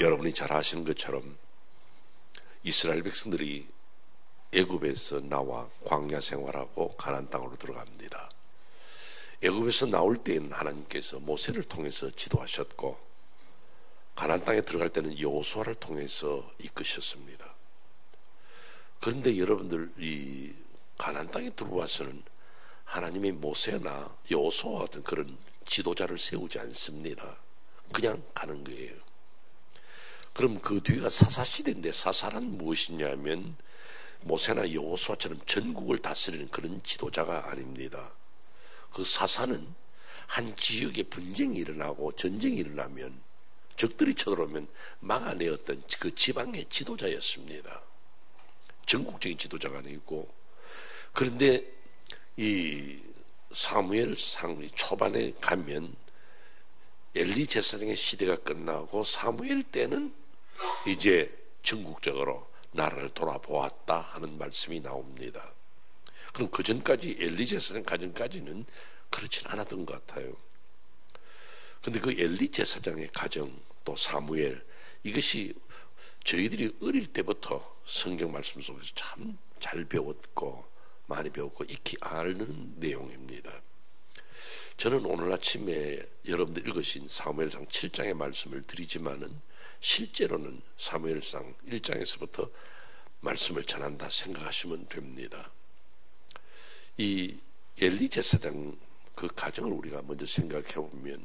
여러분이 잘 아시는 것처럼 이스라엘 백성들이 애굽에서 나와 광야 생활하고 가나안 땅으로 들어갑니다. 애굽에서 나올 때에는 하나님께서 모세를 통해서 지도하셨고 가나안 땅에 들어갈 때는 여호수아를 통해서 이끄셨습니다. 그런데 여러분들 이 가나안 땅에 들어와서는 하나님이 모세나 여호수아 같은 그런 지도자를 세우지 않습니다. 그냥 가는 거예요. 그럼 그 뒤가 사사시대인데 사사란 무엇이냐면 모세나 여호수아처럼 전국을 다스리는 그런 지도자가 아닙니다. 그 사사는 한 지역에 분쟁이 일어나고 전쟁이 일어나면 적들이 쳐들어오면 막아내었던 그 지방의 지도자였습니다. 전국적인 지도자가 아니고. 그런데 이 사무엘상 초반에 가면 엘리 제사장의 시대가 끝나고 사무엘 때는 이제 전국적으로 나라를 돌아보았다 하는 말씀이 나옵니다. 그럼 그 전까지 엘리 제사장 가정까지는 그렇진 않았던 것 같아요. 근데 그 엘리 제사장의 가정 또 사무엘 이것이 저희들이 어릴 때부터 성경 말씀 속에서 참 잘 배웠고 많이 배웠고 익히 아는 내용입니다. 저는 오늘 아침에 여러분들 읽으신 사무엘상 7장의 말씀을 드리지만은 실제로는 사무엘상 1장에서부터 말씀을 전한다 생각하시면 됩니다. 이 엘리 제사장 그 가정을 우리가 먼저 생각해 보면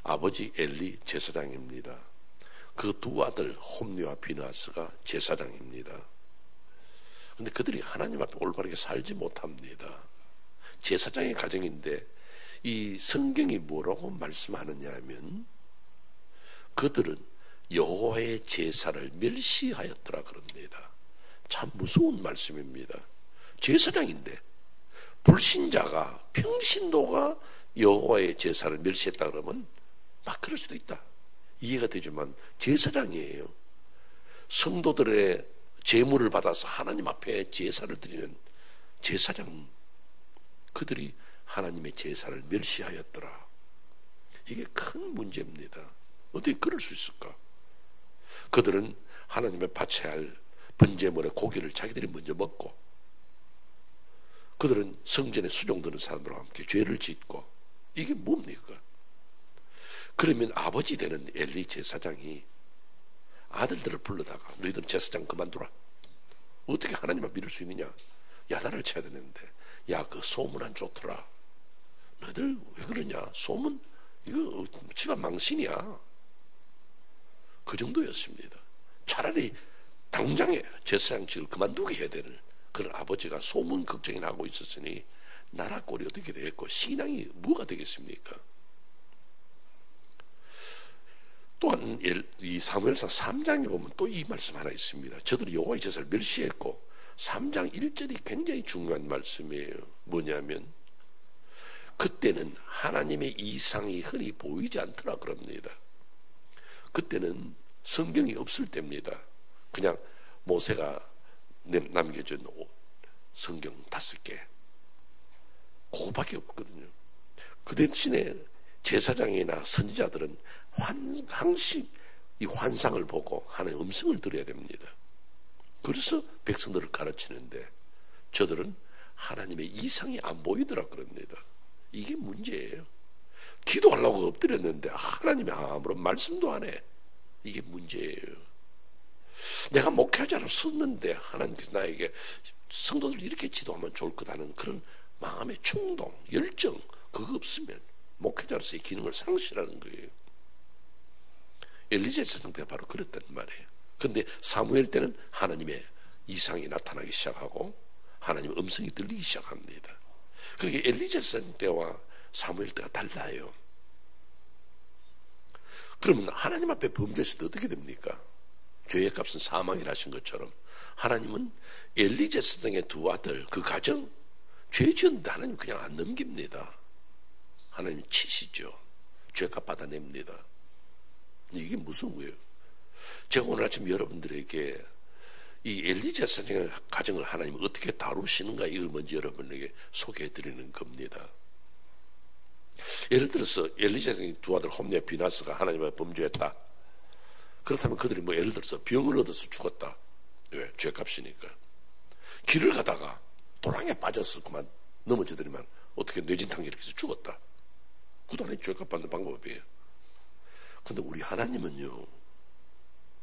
아버지 엘리 제사장입니다. 그 두 아들 홈리와 비나스가 제사장입니다. 그런데 그들이 하나님 앞에 올바르게 살지 못합니다. 제사장의 가정인데 이 성경이 뭐라고 말씀하느냐 하면 그들은 여호와의 제사를 멸시하였더라 그럽니다. 참 무서운 말씀입니다. 제사장인데 불신자가 평신도가 여호와의 제사를 멸시했다 그러면 막 그럴 수도 있다. 이해가 되지만 제사장이에요. 성도들의 제물을 받아서 하나님 앞에 제사를 드리는 제사장, 그들이 하나님의 제사를 멸시하였더라. 이게 큰 문제입니다. 어떻게 그럴 수 있을까? 그들은 하나님의 바쳐야 할 번제물의 고기를 자기들이 먼저 먹고 그들은 성전에 수종드는 사람들과 함께 죄를 짓고 이게 뭡니까? 그러면 아버지 되는 엘리 제사장이 아들들을 불러다가 너희들 제사장 그만두라. 어떻게 하나님 앞에 믿을 수 있느냐? 야단을 쳐야 되는데 야 그 소문 안 좋더라. 너희들 왜 그러냐? 소문 이거 집안 망신이야. 그 정도였습니다. 차라리 당장에 제사장직을 그만두게 해야 되는 그런 아버지가 소문 걱정이나 하고 있었으니 나라 꼴이 어떻게 되겠고 신앙이 뭐가 되겠습니까? 또한 이 사무엘상 3장에 보면 또 이 말씀 하나 있습니다. 저들이 여호와의 제사를 멸시했고 3장 1절이 굉장히 중요한 말씀이에요. 뭐냐면 그때는 하나님의 이상이 흔히 보이지 않더라 그럽니다. 그때는 성경이 없을 때입니다. 그냥 모세가 남겨준 성경 5개 그거밖에 없거든요. 그 대신에 제사장이나 선지자들은 항상 이 환상을 보고 하나님의 음성을 들어야 됩니다. 그래서 백성들을 가르치는데 저들은 하나님의 이상이 안 보이더라 그럽니다. 이게 문제예요. 기도하려고 엎드렸는데 하나님이 아무런 말씀도 안 해. 이게 문제예요. 내가 목회자로 섰는데 하나님께서 나에게 성도들 이렇게 지도하면 좋을 거다는 그런 마음의 충동, 열정 그거 없으면 목회자로서의 기능을 상실하는 거예요. 엘리 제사장 때가 바로 그랬단 말이에요. 그런데 사무엘 때는 하나님의 이상이 나타나기 시작하고 하나님의 음성이 들리기 시작합니다. 그러니까 엘리 제사장 때와 사무엘 때가 달라요. 그러면 하나님 앞에 범죄했을 때 어떻게 됩니까? 죄의 값은 사망이라 하신 것처럼 하나님은 엘리 제사장의 두 아들 그 가정 죄 지었는데 하나님 그냥 안 넘깁니다. 하나님 치시죠. 죄값 받아냅니다. 이게 무슨 거예요? 제가 오늘 아침 여러분들에게 이 엘리 제사장의 가정을 하나님 어떻게 다루시는가 이걸 먼저 여러분에게 소개해 드리는 겁니다. 예를 들어서 엘리 제사장의 두 아들 홈리와 비나스가 하나님 앞에 범죄했다. 그렇다면 그들이 뭐 예를 들어서 병을 얻어서 죽었다. 왜? 죄값이니까. 길을 가다가 도랑에 빠져서 그만 넘어져들이면 어떻게 뇌진탕 이렇게 해서 죽었다. 그도 하나의 죄값 받는 방법이에요. 근데 우리 하나님은요,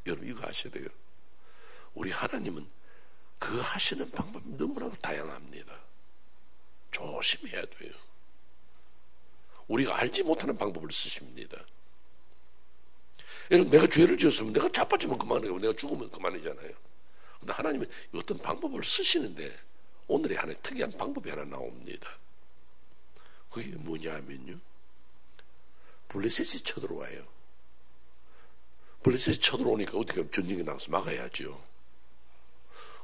여러분 이거 아셔야 돼요. 우리 하나님은 그 하시는 방법이 너무나도 다양합니다. 조심해야 돼요. 우리가 알지 못하는 방법을 쓰십니다. 예를 들어 내가 죄를 지었으면 내가 자빠지면 그만이고 내가 죽으면 그만이잖아요. 근데 하나님은 어떤 방법을 쓰시는데 오늘의 하나의 특이한 방법이 하나 나옵니다. 그게 뭐냐 하면요, 블레셋이 쳐들어와요. 블레셋이 쳐들어오니까 어떻게 하면 전쟁에 나가서 막아야죠.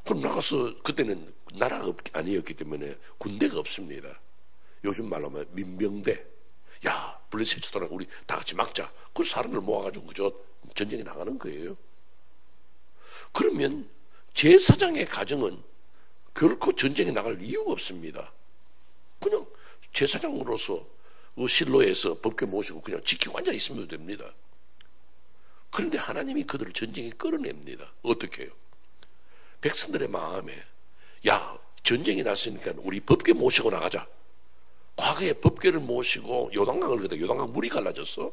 그럼 나가서, 그때는 나라가 아니었기 때문에 군대가 없습니다. 요즘 말로 하면 민병대. 야, 블레셋이 쳐들어오니까 우리 다 같이 막자. 그 사람을 모아가지고 그저 전쟁에 나가는 거예요. 그러면 제사장의 가정은 결코 전쟁에 나갈 이유가 없습니다. 그냥 제사장으로서 그 실로에서 법궤 모시고 그냥 지키고 앉아 있으면 됩니다. 그런데 하나님이 그들을 전쟁에 끌어냅니다. 어떻게 해요? 백성들의 마음에, 야, 전쟁이 났으니까 우리 법궤 모시고 나가자. 과거에 법궤를 모시고 요단강을 걷다 요단강 물이 갈라졌어.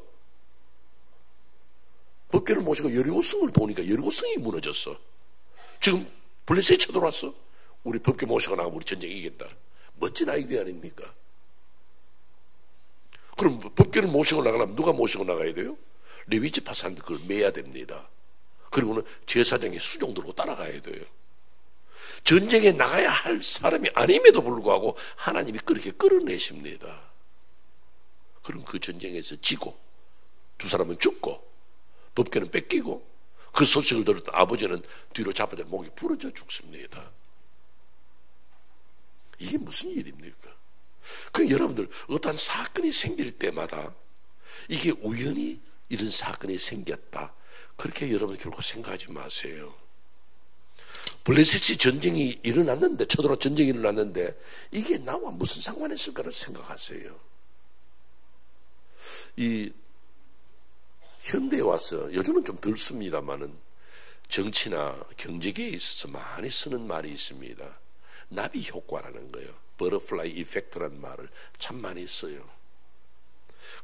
법궤를 모시고 여리고성을 도니까 여리고성이 무너졌어. 지금 블레셋이 쳐들어왔어. 우리 법궤 모시고 나가면 우리 전쟁 이긴다. 멋진 아이디어 아닙니까? 그럼 법궤를 모시고 나가려면 누가 모시고 나가야 돼요? 레위지파 사람들 그걸 매야 됩니다. 그리고는 제사장의 수종 들고 따라가야 돼요. 전쟁에 나가야 할 사람이 아님에도 불구하고 하나님이 그렇게 끌어내십니다. 그럼 그 전쟁에서 지고 두 사람은 죽고 법궤는 뺏기고 그 소식을 들었던 아버지는 뒤로 잡아져 목이 부러져 죽습니다. 이게 무슨 일입니까? 그 여러분들 어떠한 사건이 생길 때마다 이게 우연히 이런 사건이 생겼다, 그렇게 여러분 결코 생각하지 마세요. 블레셋이 전쟁이 일어났는데, 쳐들어 전쟁이 일어났는데 이게 나와 무슨 상관이 있을까를 생각하세요. 이 현대에 와서 요즘은 좀 덜 씁니다만은 정치나 경제계에 있어서 많이 쓰는 말이 있습니다. 나비 효과라는 거예요. 버터플라이 이펙트라는 말을 참 많이 써요.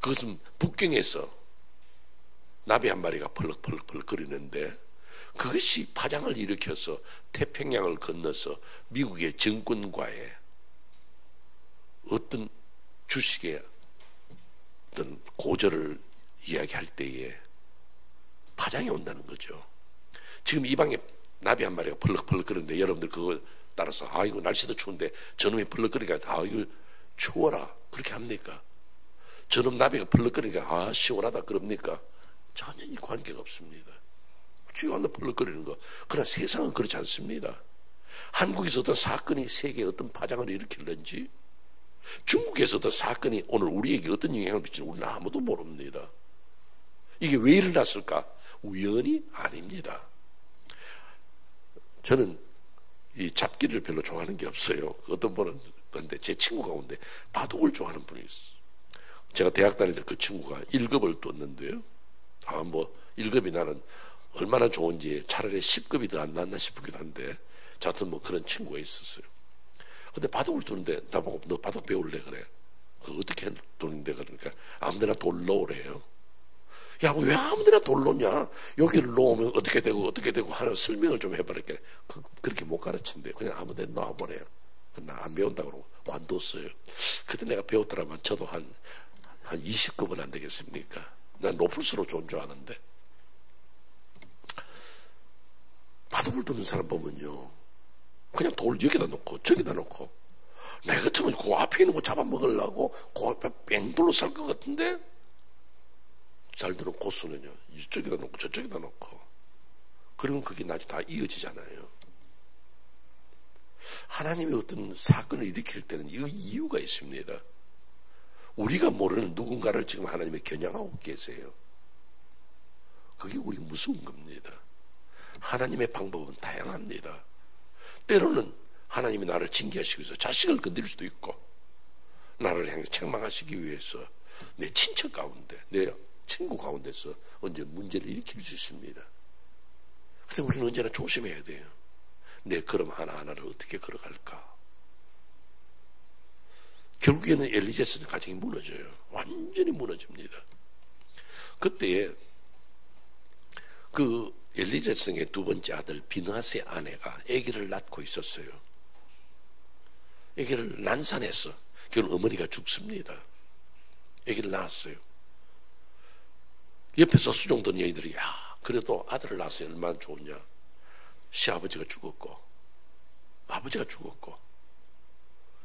그것은 북경에서 나비 한 마리가 펄럭펄럭 거리는데 그것이 파장을 일으켜서 태평양을 건너서 미국의 정권과의 어떤 주식의 어떤 고절을 이야기할 때에 파장이 온다는 거죠. 지금 이 방에 나비 한 마리가 펄럭펄럭 거리는데 여러분들 그거 따라서 이거 날씨도 추운데 저놈이 펄럭거리니까 이거 추워라 그렇게 합니까? 저놈 나비가 펄럭거리니까 시원하다 그럽니까? 전혀 이 관계가 없습니다. 쥐가 펄럭거리는 거. 그러나 세상은 그렇지 않습니다. 한국에서 어떤 사건이 세계에 어떤 파장을 일으킬는지, 중국에서 어떤 사건이 오늘 우리에게 어떤 영향을 미치는지 우리는 아무도 모릅니다. 이게 왜 일어났을까? 우연이 아닙니다. 저는 이 잡기를 별로 좋아하는 게 없어요. 어떤 분은, 그런데 제 친구 가운데 바둑을 좋아하는 분이 있어요. 제가 대학 다닐 때 그 친구가 1급을 떴는데요. 1급이 나는 얼마나 좋은지 차라리 10급이 더 안 낫나 싶기도 한데, 저 같은 그런 친구가 있었어요. 근데 바둑을 두는데 나보고 너 바둑 배울래 그래. 그 어떻게 두는데 그러니까 아무데나 돌 놓으래요. 야, 왜 아무데나 돌 놓냐? 여기를 놓으면 어떻게 되고 하는 설명을 좀 해버릴게. 그렇게 못 가르친대. 그냥 아무데나 놔버려요. 나 안 배운다고 그러고 관뒀어요. 그때 내가 배웠더라면 저도 한 20급은 안 되겠습니까? 난 높을수록 좋은 줄 아는데. 바둑을 두는 사람 보면요, 그냥 돌 여기다 놓고 저기다 놓고, 내 같으면 그 앞에 있는 거 잡아먹으려고 그 앞에 뺑 둘러쌀 것 같은데, 잘 들은 고수는요, 이쪽에다 놓고 저쪽에다 놓고, 그러면 그게 나중에 다 이어지잖아요. 하나님이 어떤 사건을 일으킬 때는 이 이유가 있습니다. 우리가 모르는 누군가를 지금 하나님이 겨냥하고 계세요. 그게 우리 무서운 겁니다. 하나님의 방법은 다양합니다. 때로는 하나님이 나를 징계하시기 위해서 자식을 건드릴 수도 있고, 나를 향해 책망하시기 위해서 내 친척 가운데, 내 친구 가운데서 언제 문제를 일으킬 수 있습니다. 근데 우리는 언제나 조심해야 돼요. 내 걸음 하나하나를 어떻게 걸어갈까? 결국에는 엘리제스 가정이 무너져요. 완전히 무너집니다. 그때에 그 엘리제스의 두 번째 아들 비느하스의 아내가 아기를 낳고 있었어요. 아기를 난산했어. 결국 어머니가 죽습니다. 아기를 낳았어요. 옆에서 수종던 여인들이 야 그래도 아들을 낳았으니 얼마나 좋냐. 시아버지가 죽었고 아버지가 죽었고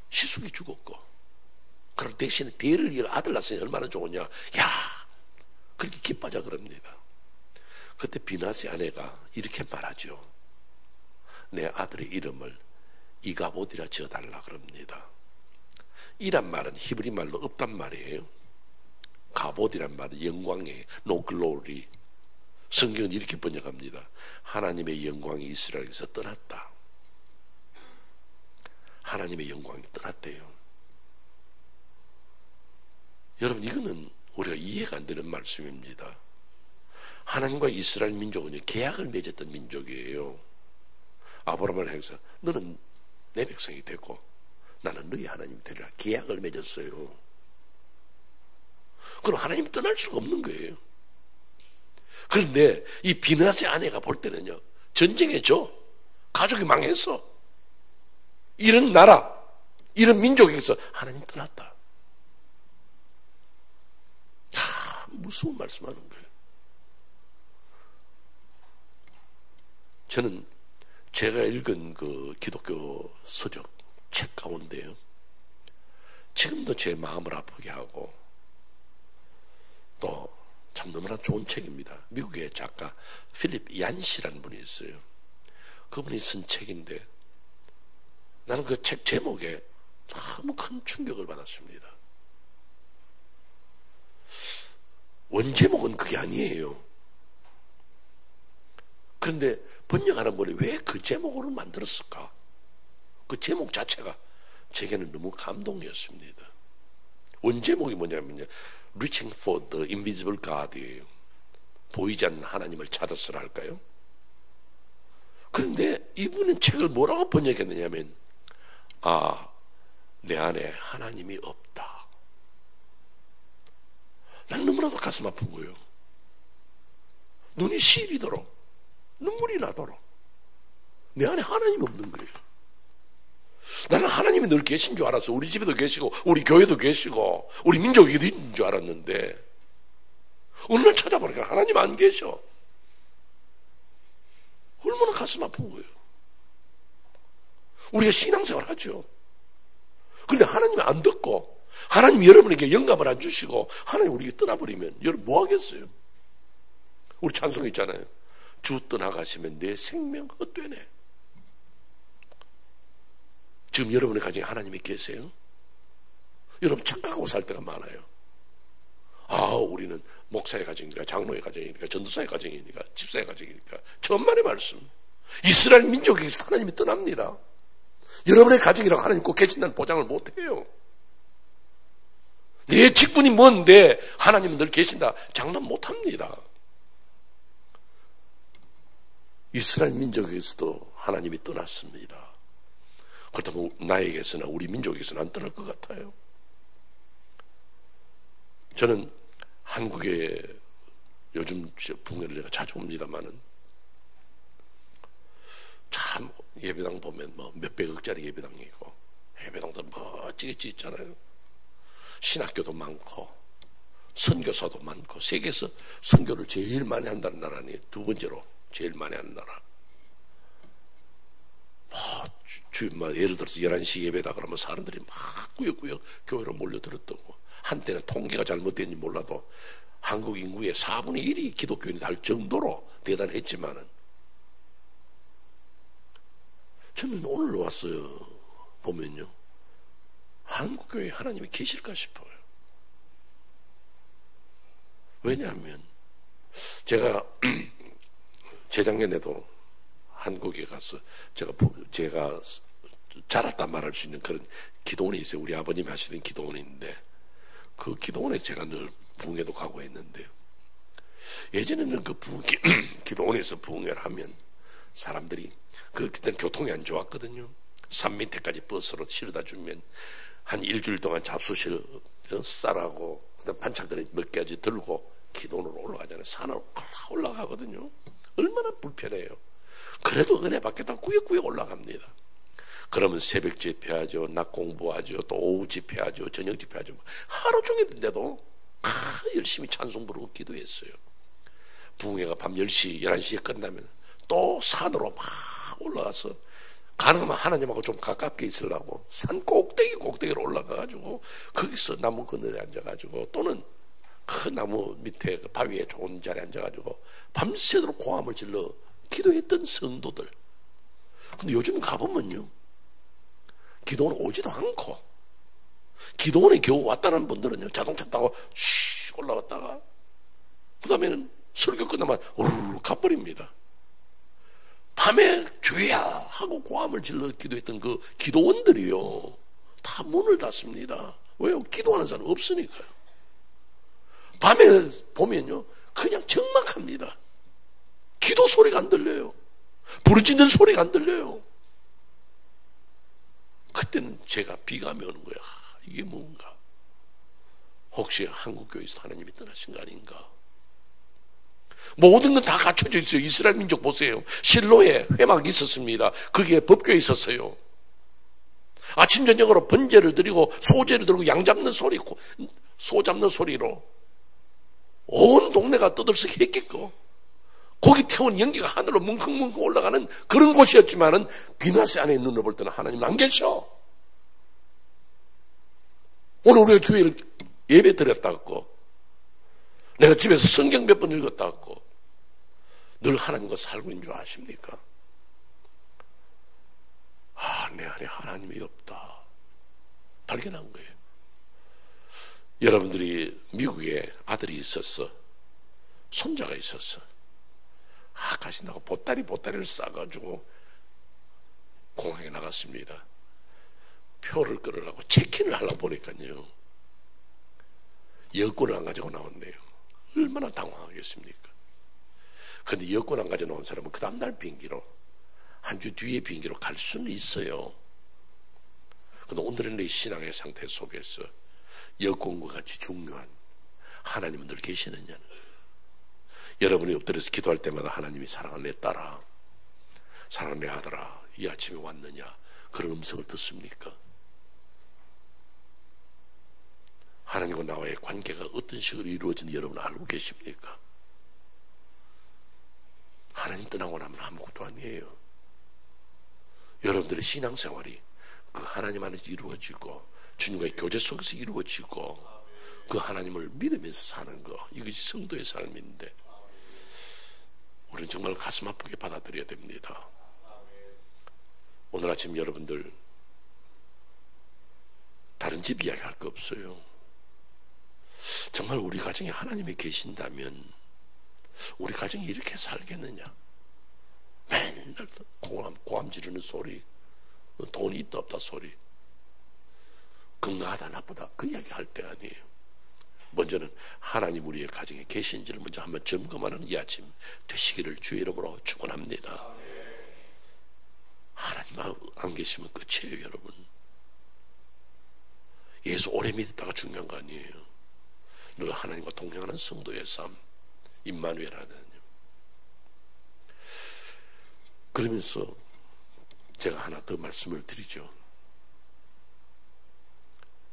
시숙이 죽었고 그럴 대신에 대를 이을 아들 낳았으니 얼마나 좋으냐. 야 그렇게 기뻐하자 그럽니다. 그때 비느하스의 아내가 이렇게 말하죠. 내 아들의 이름을 이가봇이라 지어달라 그럽니다. 이란 말은 히브리 말로 없단 말이에요. 가봇이란 말은 영광의 no glory. 성경은 이렇게 번역합니다. 하나님의 영광이 이스라엘에서 떠났다. 하나님의 영광이 떠났대요. 여러분 이거는 우리가 이해가 안 되는 말씀입니다. 하나님과 이스라엘 민족은 계약을 맺었던 민족이에요. 아브라함을 향해서 너는 내 백성이 되고 나는 너희 하나님이 되리라 계약을 맺었어요. 그럼 하나님 떠날 수가 없는 거예요. 그런데 이 비느하스의 아내가 볼 때는요, 전쟁에 져 가족이 망했어. 이런 나라, 이런 민족에서 하나님 떠났다. 무서운 말씀하는 거예요. 저는 제가 읽은 그 기독교 서적 책 가운데요, 지금도 제 마음을 아프게 하고 또 참 너무나 좋은 책입니다. 미국의 작가 필립 얀시라는 분이 있어요. 그분이 쓴 책인데 나는 그 책 제목에 너무 큰 충격을 받았습니다. 원제목은 그게 아니에요. 그런데 번역하는 분이 왜 그 제목으로 만들었을까? 그 제목 자체가 제게는 너무 감동이었습니다. 원제목이 뭐냐면요, Reaching for the Invisible God이에요. 보이지 않는 하나님을 찾았으라 할까요? 그런데 이분은 책을 뭐라고 번역했느냐면, 내 안에 하나님이 없다. 난 너무나도 가슴 아픈 거예요. 눈이 시리도록 눈물이 나도록 내 안에 하나님이 없는 거예요. 나는 하나님이 늘 계신 줄 알았어. 우리 집에도 계시고 우리 교회도 계시고 우리 민족에도 있는 줄 알았는데 어느 날 찾아보니까 하나님 안 계셔. 얼마나 가슴 아픈 거예요. 우리가 신앙생활 하죠. 그런데 하나님이 안 듣고 하나님 여러분에게 영감을 안 주시고 하나님 우리에게 떠나버리면 여러분 뭐 하겠어요? 우리 찬송 있잖아요. 주 떠나가시면 내 생명 헛되네. 지금 여러분의 가정에 하나님이 계세요? 여러분 착각하고 살 때가 많아요. 우리는 목사의 가정이니까 장로의 가정이니까 전도사의 가정이니까 집사의 가정이니까 천만의 말씀. 이스라엘 민족에게서 하나님이 떠납니다. 여러분의 가정이라고 하나님 꼭 계신다는 보장을 못해요. 내 직분이 뭔데 하나님은 늘 계신다 장담 못합니다. 이스라엘 민족에게서도 하나님이 떠났습니다. 그렇다면 나에게서나 우리 민족에게서는 안 떠날 것 같아요. 저는 한국에 요즘 붕괴를 내가 자주 옵니다만은 참 예배당 보면 뭐 몇백억짜리 예배당이고 예배당도 멋지게 짓잖아요. 신학교도 많고 선교사도 많고 세계에서 선교를 제일 많이 한다는 나라니 두 번째로 제일 많이 하는 나라. 예를 들어서 11시 예배다 그러면 사람들이 막 꾸역꾸역 교회로 몰려들었다고. 한때는 통계가 잘못된지 몰라도 한국 인구의 4분의 1이 기독교인이 할 정도로 대단했지만은 저는 오늘 왔어요. 보면요, 한국교회에 하나님이 계실까 싶어요. 왜냐하면 제가 재작년에도 한국에 가서 제가 자랐다 말할 수 있는 그런 기도원이 있어요. 우리 아버님이 하시던 기도원인데 그 기도원에 제가 늘 부흥회도 가고 했는데 예전에는 그 기도원에서 부흥회를 하면 사람들이 그때는 교통이 안 좋았거든요. 산 밑에까지 버스로 실어다 주면 한 일주일 동안 잡수실 쌀하고 그다음 반찬거리 몇 가지 들고 기도원으로 올라가잖아요. 산으로 올라가거든요. 얼마나 불편해요. 그래도 은혜 받겠다 꾸역꾸역 올라갑니다. 그러면 새벽 집회하죠. 낮 공부하죠. 또 오후 집회하죠. 저녁 집회하죠. 하루 종일인데도 열심히 찬송 부르고 기도했어요. 부흥회가 밤 10시, 11시에 끝나면 또 산으로 막 올라가서 가능하면 하나님하고 좀 가깝게 있으려고 산 꼭대기로 올라가가지고 거기서 나무 그늘에 앉아가지고 또는 그 나무 밑에 그 바위에 좋은 자리에 앉아가지고 밤새도록 고함을 질러 기도했던 성도들. 근데 요즘 가보면요, 기도원 오지도 않고, 기도원에 겨우 왔다는 분들은요, 자동차 타고 슉 올라갔다가 그 다음에는 설교 끝나면 우르르 가버립니다. 밤에 주야 하고 고함을 질러 기도했던 그 기도원들이요, 다 문을 닫습니다. 왜요? 기도하는 사람 없으니까요. 밤에 보면요, 그냥 적막합니다. 기도 소리가 안 들려요. 부르짖는 소리가 안 들려요. 그때는 제가 비감이 오는 거예요. 이게 뭔가? 혹시 한국교회에서 하나님이 떠나신 거 아닌가? 모든 건 다 갖춰져 있어요. 이스라엘 민족 보세요. 실로에 회막이 있었습니다. 거기에 법궤에 있었어요. 아침 저녁으로 번제를 드리고 소제를 드리고 양 잡는 소리, 소 잡는 소리로 온 동네가 떠들썩 했겠고, 거기 태운 연기가 하늘로 뭉컹뭉컹 올라가는 그런 곳이었지만은 비나스 안에 눈을 볼 때는 하나님은 안 계셔. 오늘 우리가 교회를 예배 드렸다고, 내가 집에서 성경 몇 번 읽었다고, 늘 하나님과 살고 있는 줄 아십니까? 내 안에 하나님이 없다 발견한 거예요. 여러분들이 미국에 아들이 있었어, 손자가 있었어. 가신다고 보따리를 싸가지고 공항에 나갔습니다. 표를 끊으려고 체크인을 하려고 보니까요, 여권을 안 가지고 나왔네요. 얼마나 당황하겠습니까? 근데 여권 안 가지고 나온 사람은 그 다음날 비행기로, 한 주 뒤에 비행기로 갈 수는 있어요. 근데 오늘은 내 신앙의 상태 속에서 여권과 같이 중요한 하나님은 늘 계시느냐는, 여러분이 엎드려서 기도할 때마다 하나님이 사랑하는 내 딸아, 사랑하는 내 아들아, 이 아침에 왔느냐, 그런 음성을 듣습니까? 하나님과 나와의 관계가 어떤 식으로 이루어지는지 여러분 알고 계십니까? 하나님 떠나고 나면 아무것도 아니에요. 여러분들의 신앙생활이 그 하나님 안에서 이루어지고 주님과의 교제 속에서 이루어지고 그 하나님을 믿으면서 사는 거, 이것이 성도의 삶인데 우리는 정말 가슴 아프게 받아들여야 됩니다. 오늘 아침 여러분들 다른 집 이야기할 거 없어요. 정말 우리 가정에 하나님이 계신다면 우리 가정이 이렇게 살겠느냐? 맨날 고함 지르는 소리, 돈이 있다 없다 소리, 건강하다 나쁘다 그 이야기 할 때 아니에요. 먼저는 하나님 우리의 가정에 계신지를 먼저 한번 점검하는 이 아침 되시기를 주의 이름으로 축원합니다. 하나님 안 계시면 끝이에요, 여러분. 예수 오래 믿었다가 중요한 거 아니에요. 늘 하나님과 동행하는 성도의 삶, 임마누엘 하나님. 그러면서 제가 하나 더 말씀을 드리죠.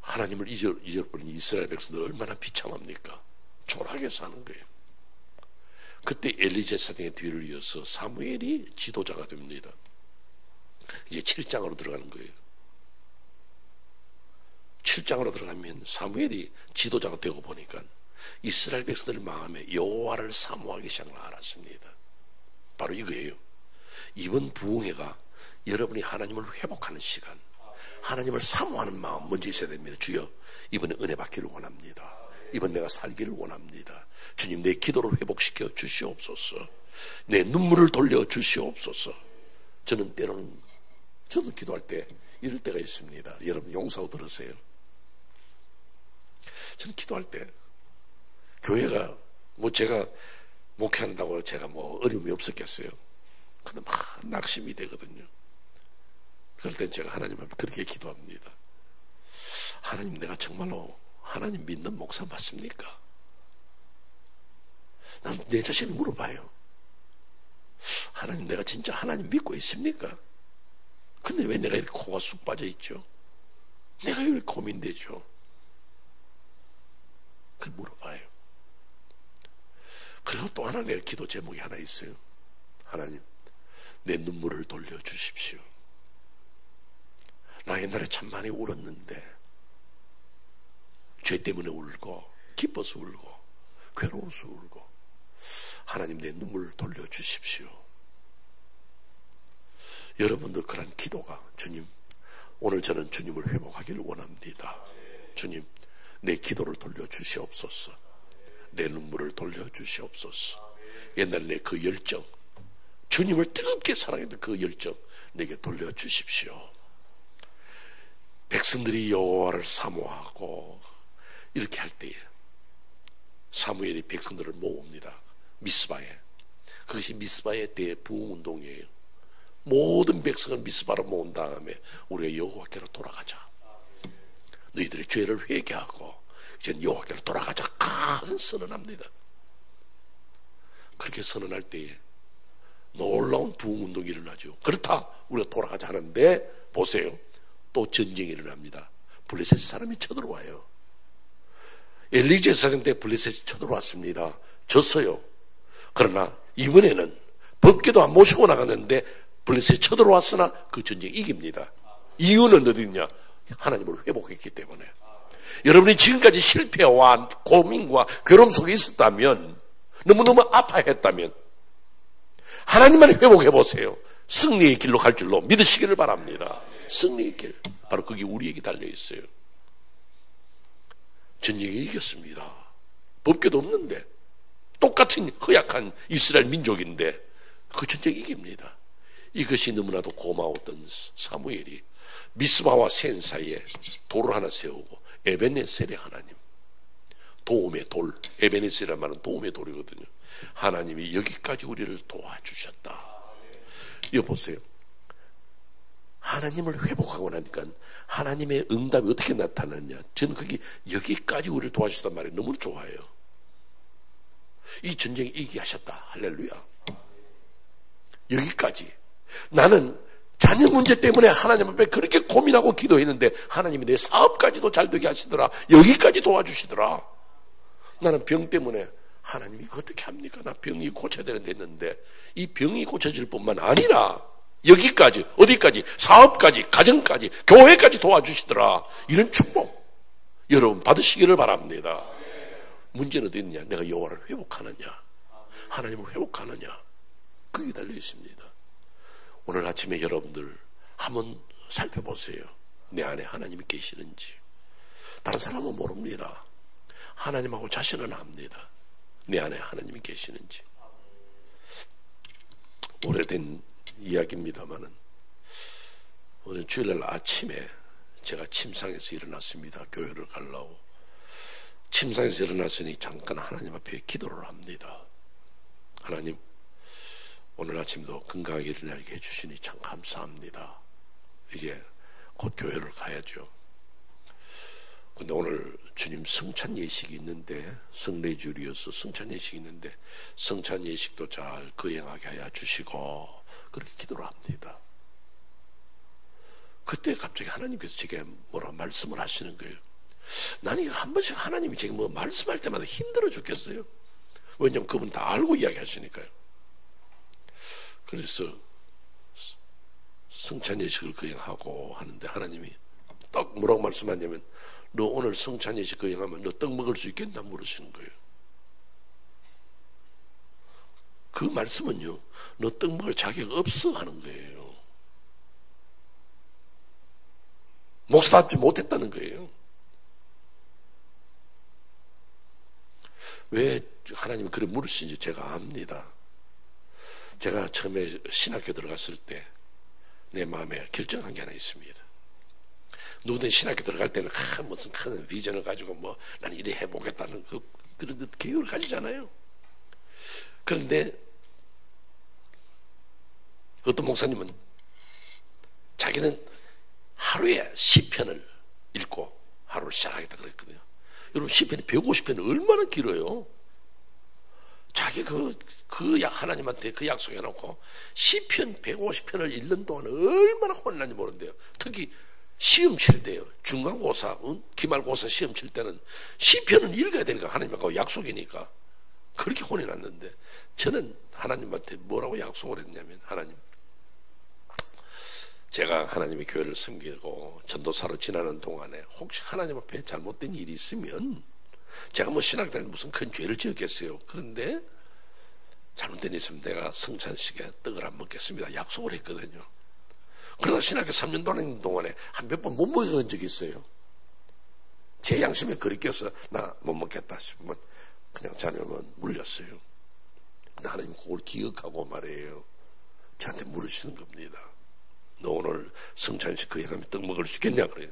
하나님을 잊어버린 이스라엘 백성들 얼마나 비참합니까? 초라하게 사는 거예요. 그때 엘리제 사장의 뒤를 이어서 사무엘이 지도자가 됩니다. 이제 7장으로 들어가는 거예요. 7장으로 들어가면 사무엘이 지도자가 되고 보니까 이스라엘 백성들 마음에 여호와를 사모하기 시작을 알았습니다. 바로 이거예요. 이번 부흥회가 여러분이 하나님을 회복하는 시간, 하나님을 사모하는 마음 먼저 있어야 됩니다. 주여, 이번에 은혜 받기를 원합니다. 이번 내가 살기를 원합니다. 주님, 내 기도를 회복시켜 주시옵소서. 내 눈물을 돌려 주시옵소서. 저는 때로는 저도 기도할 때 이럴 때가 있습니다. 여러분 용서하고 들으세요. 저는 기도할 때 교회가 제가 목회한다고 제가 어려움이 없었겠어요. 근데 막 낙심이 되거든요. 그럴 땐 제가 하나님 앞에 그렇게 기도합니다. 하나님, 내가 정말로 하나님 믿는 목사 맞습니까? 난 내 자신을 물어봐요. 하나님, 내가 진짜 하나님 믿고 있습니까? 근데 왜 내가 이렇게 코가 쑥 빠져 있죠? 내가 왜 고민되죠? 그걸 물어봐요. 그리고 또 하나 내가 기도 제목이 하나 있어요. 하나님, 내 눈물을 돌려주십시오. 나 옛날에 참 많이 울었는데 죄 때문에 울고 기뻐서 울고 괴로워서 울고, 하나님 내 눈물을 돌려주십시오. 여러분들 그런 기도가, 주님, 오늘 저는 주님을 회복하기를 원합니다. 주님, 내 기도를 돌려주시옵소서. 내 눈물을 돌려주시옵소서. 옛날에 내 그 열정, 주님을 뜨겁게 사랑했던 그 열정 내게 돌려주십시오. 백성들이 여호와를 사모하고 이렇게 할 때에 사무엘이 백성들을 모읍니다. 미스바에. 그것이 미스바의 대부흥운동이에요. 모든 백성을 미스바로 모은 다음에 우리가 여호와께로 돌아가자. 너희들의 죄를 회개하고 이제 여호와께로 돌아가자. 큰 선언합니다. 그렇게 선언할 때에 놀라운 부흥운동이 일어나죠. 그렇다, 우리가 돌아가자 하는데 보세요. 또 전쟁이 일어납니다. 블레셋 사람이 쳐들어와요. 엘리제 사람 때 블레셋이 쳐들어왔습니다. 졌어요. 그러나 이번에는 법궤도 안 모시고 나갔는데 블레셋이 쳐들어왔으나 그 전쟁 이깁니다. 이유는 어디냐? 하나님을 회복했기 때문에. 여러분이 지금까지 실패와 고민과 괴로움 속에 있었다면, 너무너무 아파했다면 하나님만 회복해 보세요. 승리의 길로 갈 줄로 믿으시기를 바랍니다. 승리의 길, 바로 그게 우리에게 달려 있어요. 전쟁에 이겼습니다. 법궤도 없는데, 똑같은 허약한 이스라엘 민족인데 그 전쟁 이깁니다. 이것이 너무나도 고마웠던 사무엘이 미스바와 센 사이에 돌을 하나 세우고, 에베네셀의 하나님, 도움의 돌, 에베네셀이라는 말은 도움의 돌이거든요. 하나님이 여기까지 우리를 도와주셨다. 이거 보세요. 하나님을 회복하고 나니까 하나님의 응답이 어떻게 나타나느냐. 저는 그게 여기까지 우리를 도와주셨단 말이 너무 좋아요. 이 전쟁에 이기게 하셨다. 할렐루야. 여기까지. 나는 자녀 문제 때문에 하나님 앞에 그렇게 고민하고 기도했는데 하나님이 내 사업까지도 잘 되게 하시더라. 여기까지 도와주시더라. 나는 병 때문에 하나님이 어떻게 합니까? 나 병이 고쳐야 되는데 했는데 이 병이 고쳐질 뿐만 아니라 여기까지, 어디까지, 사업까지, 가정까지, 교회까지 도와주시더라. 이런 축복 여러분 받으시기를 바랍니다. 문제는 어디 있느냐? 내가 여호와를 회복하느냐, 하나님을 회복하느냐, 그게 달려 있습니다. 오늘 아침에 여러분들 한번 살펴보세요. 내 안에 하나님이 계시는지. 다른 사람은 모릅니다. 하나님하고 자신은 압니다. 내 안에 하나님이 계시는지. 오래된 이야기입니다만은 오늘 주일날 아침에 제가 침상에서 일어났습니다. 교회를 가려고. 침상에서 일어났으니 잠깐 하나님 앞에 기도를 합니다. 하나님, 오늘 아침도 건강하게 일어나게 해주시니 참 감사합니다. 이제 곧 교회를 가야죠. 근데 오늘 주님 성찬 예식이 있는데, 성례주일이어서 성찬 예식이 있는데 성찬 예식도 잘 거행하게 하여 주시고, 그렇게 기도를 합니다. 그때 갑자기 하나님께서 제게 뭐라 말씀을 하시는 거예요. 나는 한 번씩 하나님이 제게 뭐 말씀할 때마다 힘들어 죽겠어요. 왜냐하면 그분 다 알고 이야기하시니까요. 그래서 성찬 예식을 거행하고 하는데 하나님이 딱 뭐라고 말씀하냐면, 너 오늘 성찬 예식 거행하면 너 떡 먹을 수 있겠나 물으시는 거예요. 그 말씀은요, 너 떡 먹을 자격 없어 하는 거예요. 목사답지 못했다는 거예요. 왜 하나님이 그래 물으시는지 제가 압니다. 제가 처음에 신학교 들어갔을 때 내 마음에 결정한 게 하나 있습니다. 누구든 신학교 들어갈 때는 무슨 큰 비전을 가지고 뭐 나는 이래 해보겠다는 그런 계획을 가지잖아요. 그런데 어떤 목사님은 자기는 하루에 시편을 읽고 하루를 시작하겠다 그랬거든요. 여러분, 시편이 150편이 얼마나 길어요? 자기 하나님한테 그 약속해놓고 시편 150편을 읽는 동안 얼마나 혼란이 모른대요. 특히 시험 칠 때요. 중간고사, 기말고사 시험 칠 때는 시편은 읽어야 되니까 하나님하고 약속이니까 그렇게 혼이 났는데, 저는 하나님한테 뭐라고 약속을 했냐면, 하나님, 제가 하나님의 교회를 섬기고 전도사로 지나는 동안에 혹시 하나님 앞에 잘못된 일이 있으면, 제가 뭐 신학자는 무슨 큰 죄를 지었겠어요. 그런데 잘못된 일이 있으면 내가 성찬식에 떡을 안 먹겠습니다 약속을 했거든요. 그러다 신학교 3년 동안에 한 몇 번 못 먹은 적이 있어요. 제 양심에 그리 껴서 나 못 먹겠다 싶으면 그냥 자녀만 물렸어요. 근데 하나님 그걸 기억하고 말이에요, 저한테 물으시는 겁니다. 너 오늘 성찬식 그 해가면 떡 먹을 수 있겠냐 그래요.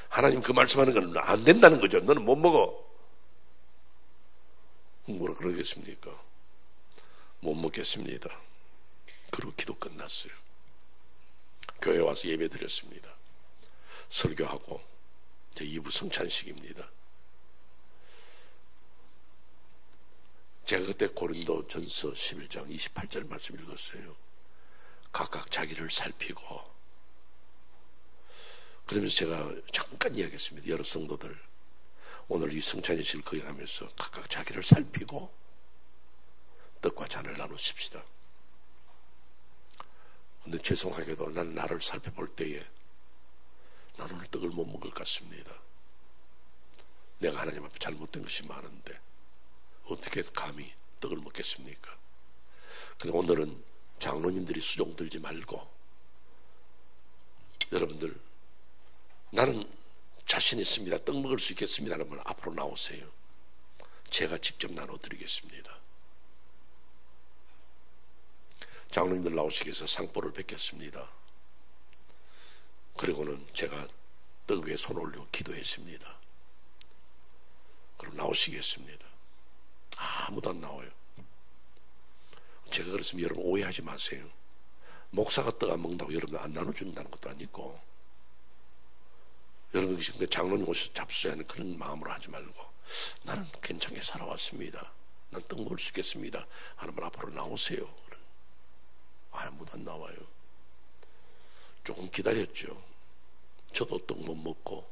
하나님 그 말씀하는 건 안 된다는 거죠. 너는 못 먹어. 뭐라 그러겠습니까? 못 먹겠습니다. 그리고 기도 끝났어요. 교회 와서 예배 드렸습니다. 설교하고 제 2부 성찬식입니다. 제가 그때 고린도 전서 11장 28절 말씀 읽었어요. 각각 자기를 살피고, 그러면서 제가 잠깐 이야기했습니다. 여러 성도들, 오늘 이 성찬식을 거행하면서 각각 자기를 살피고 떡과 잔을 나누십시다. 근데 죄송하게도 난 나를 살펴볼 때에 나는 오늘 떡을 못 먹을 것 같습니다. 내가 하나님 앞에 잘못된 것이 많은데 어떻게 감히 떡을 먹겠습니까? 근데 오늘은 장로님들이 수종 들지 말고, 여러분들, 나는 자신 있습니다, 떡 먹을 수 있겠습니다 하면 앞으로 나오세요. 제가 직접 나눠드리겠습니다. 장로님들 나오시기 위해서 상보를 뵙겠습니다. 그리고는 제가 떡 위에 손 올려 기도했습니다. 그럼 나오시겠습니다. 아무도 안 나와요. 제가 그랬으면 여러분 오해하지 마세요. 목사가 떡 안 먹는다고 여러분 안 나눠준다는 것도 아니고, 여러분 지금 장로님 오셔서 잡수하는 그런 마음으로 하지 말고, 나는 괜찮게 살아왔습니다, 난 떡 먹을 수 있겠습니다 하는 분 앞으로 나오세요. 아무도 안 나와요. 조금 기다렸죠. 저도 떡 못 먹고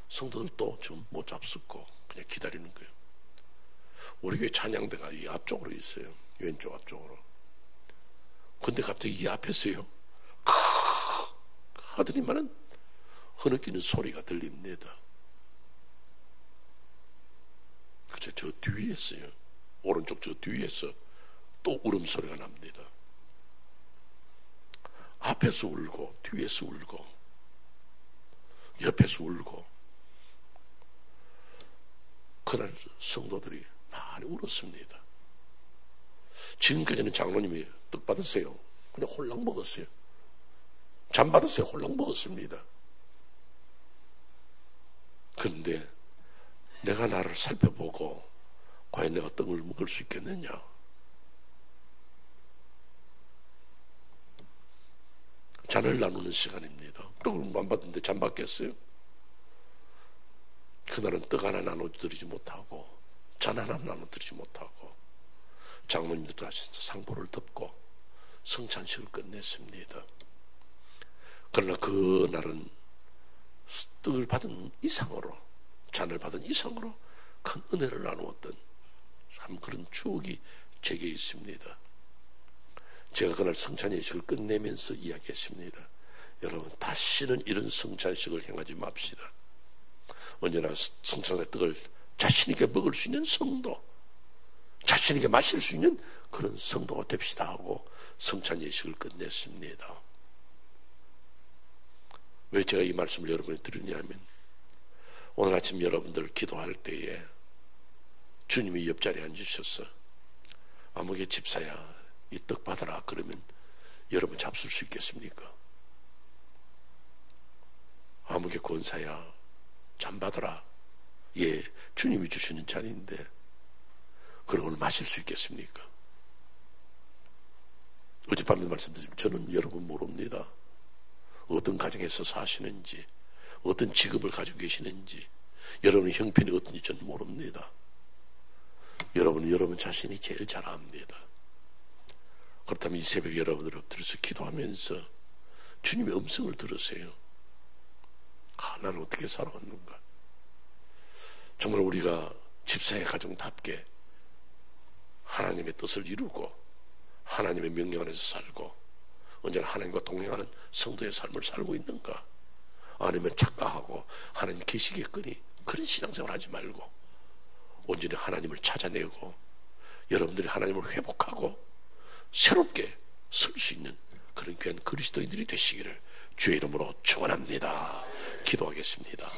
성도들도 좀 못 잡숫고 그냥 기다리는 거예요. 우리 교회 찬양대가 이 앞쪽으로 있어요. 왼쪽 앞쪽으로. 근데 갑자기 이 앞에서요, 하더니만은 흐느끼는 소리가 들립니다. 그쵸, 저 뒤에서요, 오른쪽 저 뒤에서 또 울음소리가 납니다. 앞에서 울고 뒤에서 울고 옆에서 울고. 그날 성도들이 많이 울었습니다. 지금까지는 장로님이 떡 받으세요, 그냥 홀랑 먹었어요. 잠 받으세요, 홀랑 먹었습니다. 그런데 내가 나를 살펴보고 과연 내가 떡을 먹을 수 있겠느냐, 잔을 나누는 시간입니다. 떡을 안 받는데 잔 받겠어요? 그날은 떡 하나 나눠드리지 못하고 잔 하나 나눠드리지 못하고 장로님들도 하셔서 상보를 덮고 성찬식을 끝냈습니다. 그러나 그날은 떡을 받은 이상으로, 잔을 받은 이상으로 큰 은혜를 나누었던 참 그런 추억이 제게 있습니다. 제가 그날 성찬식을 끝내면서 이야기했습니다. 여러분, 다시는 이런 성찬식을 행하지 맙시다. 언제나 성찬의 떡을 자신있게 먹을 수 있는 성도, 자신있게 마실 수 있는 그런 성도가 됩시다 하고 성찬 예식을 끝냈습니다. 왜 제가 이 말씀을 여러분에 드리냐면, 오늘 아침 여러분들 기도할 때에 주님이 옆자리에 앉으셔서 아무개 집사야 이 떡 받아라 그러면 여러분 잡술 수 있겠습니까? 아무개 권사야 잔 받아라, 예, 주님이 주시는 잔인데 그런 걸 마실 수 있겠습니까? 어젯밤에 말씀드렸지만 저는 여러분 모릅니다. 어떤 가정에서 사시는지, 어떤 직업을 가지고 계시는지, 여러분의 형편이 어떤지 저는 모릅니다. 여러분은 여러분 자신이 제일 잘 압니다. 그렇다면 이 새벽에 여러분들 엎드려서 기도하면서 주님의 음성을 들으세요. 나는 어떻게 살아왔는가? 정말 우리가 집사의 가정답게 하나님의 뜻을 이루고 하나님의 명령 안에서 살고 언제나 하나님과 동행하는 성도의 삶을 살고 있는가? 아니면 착각하고 하나님 계시겠거니 그런 신앙생활 하지 말고 온전히 하나님을 찾아내고 여러분들이 하나님을 회복하고 새롭게 설 수 있는 그런 귀한 그리스도인들이 되시기를 주의 이름으로 축원합니다. 기도하겠습니다.